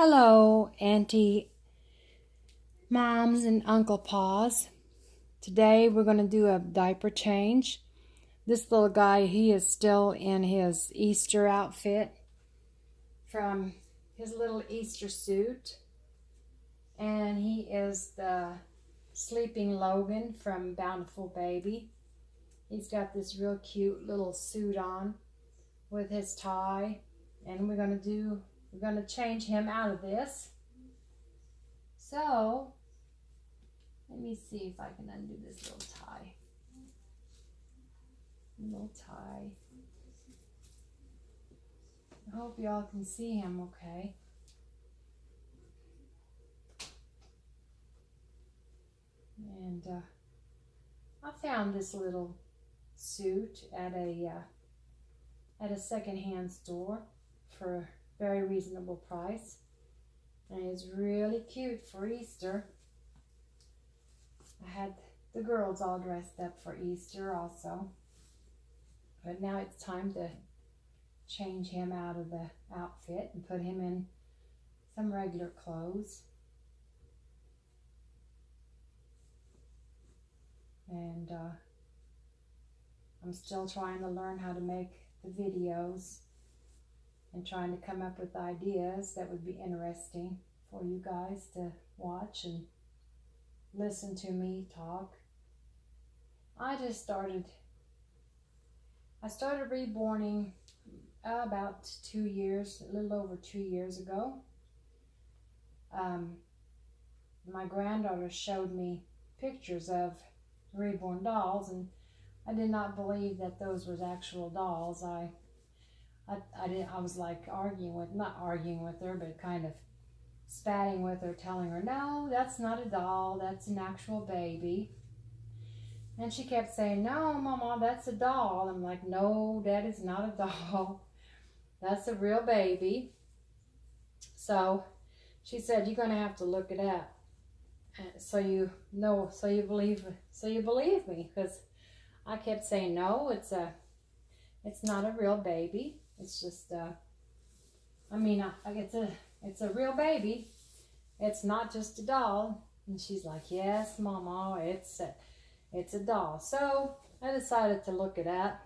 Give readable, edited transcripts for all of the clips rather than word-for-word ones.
Hello, Auntie, Moms, and Uncle Paws. Today we're going to do a diaper change. This little guy, he is still in his Easter outfit from his little Easter suit. And he is the sleeping Logan from Bountiful Baby. He's got this real cute little suit on with his tie. And we're going to change him out of this. So, let me see if I can undo this little tie. I hope y'all can see him okay. And I found this little suit at a secondhand store for a very reasonable price. And it's really cute for Easter. I had the girls all dressed up for Easter also. But now it's time to change him out of the outfit and put him in some regular clothes. And I'm still trying to learn how to make the videos and trying to come up with ideas that would be interesting for you guys to watch and listen to me talk. I started reborning about 2 years, a little over 2 years ago. My granddaughter showed me pictures of reborn dolls, and I did not believe that those was actual dolls. I was like not arguing with her, but kind of spatting with her, telling her, no, that's not a doll, that's an actual baby. And she kept saying, no, Mama, that's a doll. I'm like, no, that is not a doll. That's a real baby. So she said, you're going to have to look it up. So you believe me. Because I kept saying, no, it's not a real baby. It's just, it's a real baby. It's not just a doll. And she's like, yes, Mama, it's a doll. So I decided to look it up.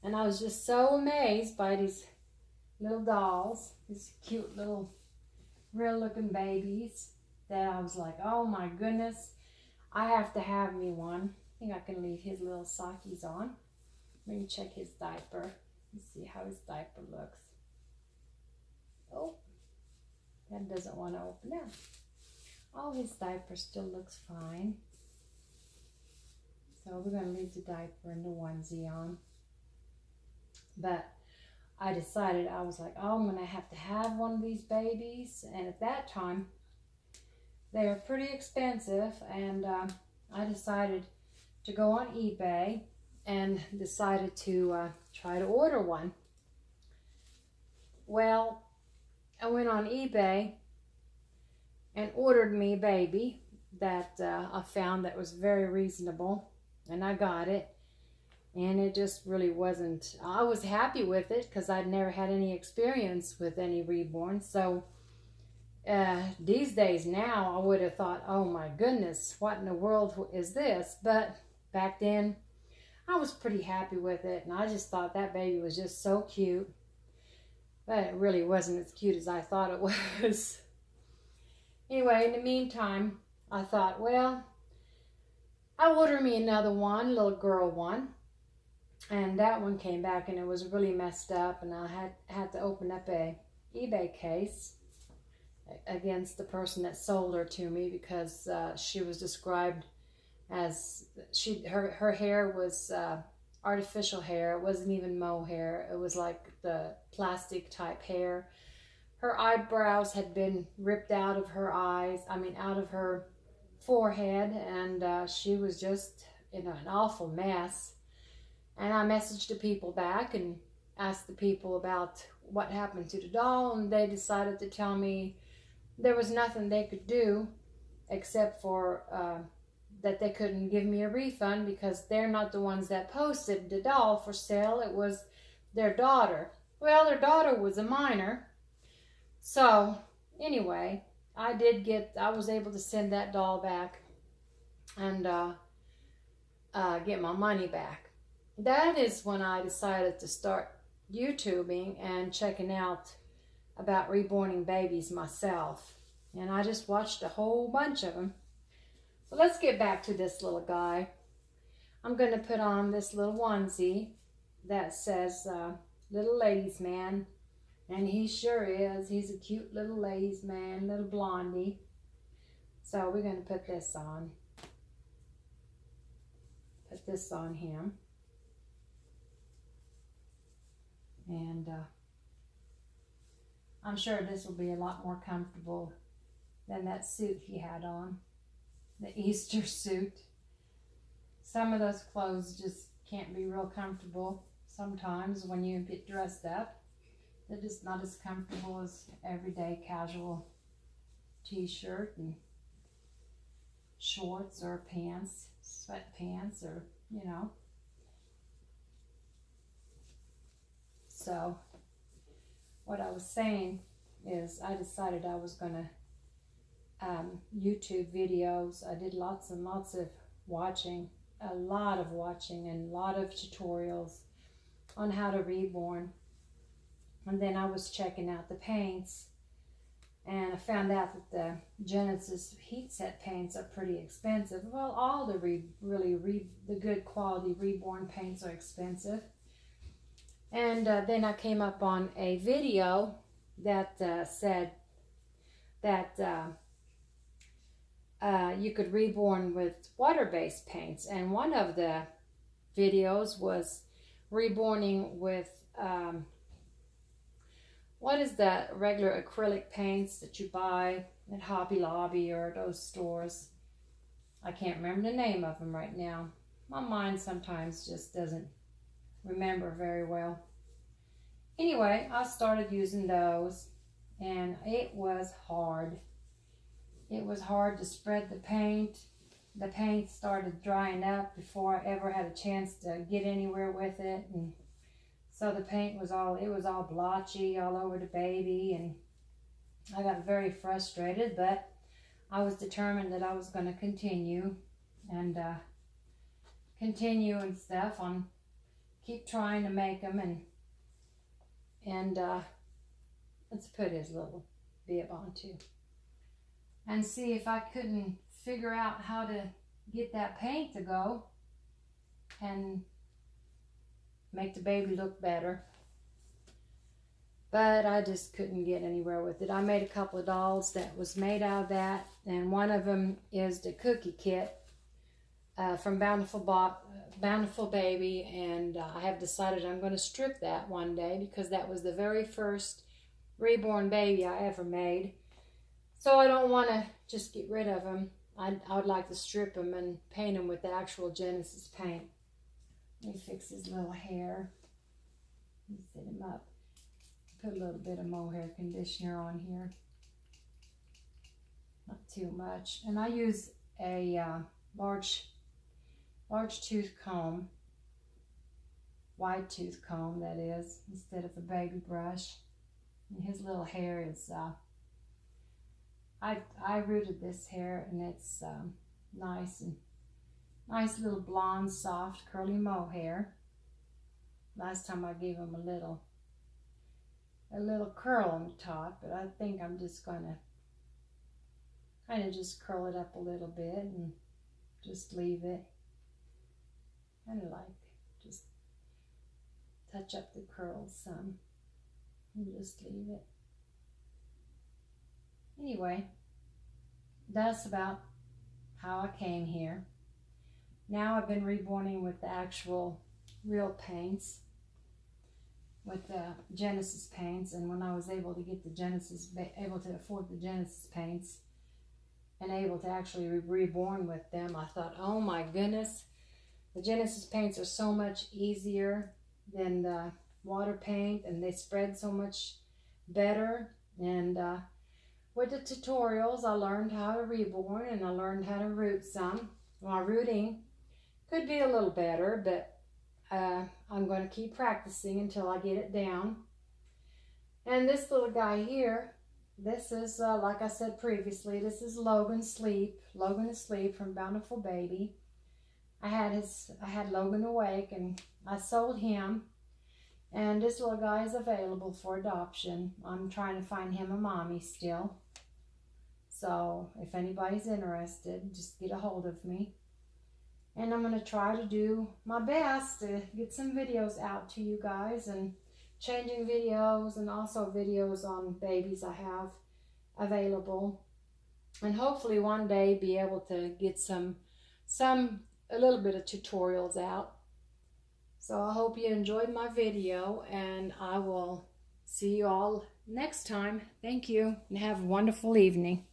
And I was just so amazed by these little dolls, these cute little real looking babies, that I was like, oh my goodness, I have to have me one. I think I can leave his little sockies on. Let me check his diaper. Let's see how his diaper looks. Oh, that doesn't want to open up. Oh, his diaper still looks fine. So we're going to leave the diaper and the onesie on. But I decided, I was like, oh, I'm going to have one of these babies. And at that time, they are pretty expensive. And I decided to go on eBay and decided to try to order one. Well, I went on eBay and ordered me a baby that I found that was very reasonable. And I got it. And it just really wasn't, I was happy with it because I'd never had any experience with any reborn. So these days now, I would have thought, oh my goodness, what in the world is this? But back then, I was pretty happy with it. And I just thought that baby was just so cute. But it really wasn't as cute as I thought it was. Anyway, in the meantime, I thought, well, I'll order me another one, little girl one. And that one came back and it was really messed up, and I had to open up a eBay case against the person that sold her to me, because she was described as her hair was artificial hair. It wasn't even mohair. It was like the plastic type hair. Her eyebrows had been ripped out of her eyes, out of her forehead, and she was just in an awful mess. And I messaged the people back and asked the people about what happened to the doll, and they decided to tell me there was nothing they could do except for that they couldn't give me a refund because they're not the ones that posted the doll for sale. It was their daughter. Well, their daughter was a minor. So anyway, I was able to send that doll back and get my money back. That is when I decided to start YouTubing and checking out about reborning babies myself. And I just watched a whole bunch of them. So let's get back to this little guy. I'm going to put on this little onesie that says little ladies man. And he sure is. He's a cute little ladies man, little blondie. So we're going to put this on. Put this on him. And I'm sure this will be a lot more comfortable than that suit he had on. The Easter suit. Some of those clothes just can't be real comfortable sometimes when you get dressed up. They're just not as comfortable as everyday casual t-shirt and shorts or pants, sweatpants, or, you know. So what I was saying is I decided I was going to YouTube videos. I did lots and lots of watching, a lot of watching and a lot of tutorials on how to reborn. And then I was checking out the paints, and I found out that the Genesis heat set paints are pretty expensive. Well, all the the good quality reborn paints are expensive. And then I came up on a video that said that you could reborn with water-based paints, and one of the videos was reborning with what is that regular acrylic paints that you buy at Hobby Lobby or those stores? I can't remember the name of them right now. My mind sometimes just doesn't remember very well. Anyway, I started using those, and it was hard. It was hard to spread the paint. The paint started drying up before I ever had a chance to get anywhere with it, and so the paint was all blotchy all over the baby, and I got very frustrated, but I was determined that I was going to continue and stuff on, keep trying to make them, and let's put his little bib on too, and see if I couldn't figure out how to get that paint to go and make the baby look better. But I just couldn't get anywhere with it. I made a couple of dolls that was made out of that, and one of them is the cookie kit from Bountiful Baby, and I have decided I'm going to strip that one day because that was the very first reborn baby I ever made. So I don't want to just get rid of them. I would like to strip them and paint them with the actual Genesis paint. Let me fix his little hair. Let me set him up. Put a little bit of mohair conditioner on here. Not too much. And I use a large tooth comb. Wide tooth comb, that is, instead of a baby brush. And his little hair is, I rooted this hair, and it's nice little blonde, soft, curly mohair. Last time I gave him a little curl on the top, but I think I'm just gonna kind of just curl it up a little bit and just leave it. Kind of like just touch up the curls some and just leave it. Anyway, that's about how I came here. Now I've been reborning with the actual real paints, with the Genesis paints, and when I was able to get able to afford the Genesis paints and able to actually reborn with them, I thought, oh my goodness, the Genesis paints are so much easier than the water paint, and they spread so much better. And with the tutorials, I learned how to reborn, and I learned how to root some. My rooting could be a little better, but I'm going to keep practicing until I get it down. And this little guy here, This is, like I said previously, this is Logan Sleep. Logan is Sleep from Bountiful Baby. I had Logan awake and I sold him. And this little guy is available for adoption. I'm trying to find him a mommy still. So if anybody's interested, just get a hold of me. And I'm going to try to do my best to get some videos out to you guys, and changing videos, and also videos on babies I have available. And hopefully one day be able to get a little bit of tutorials out. So I hope you enjoyed my video, and I will see you all next time. Thank you, and have a wonderful evening.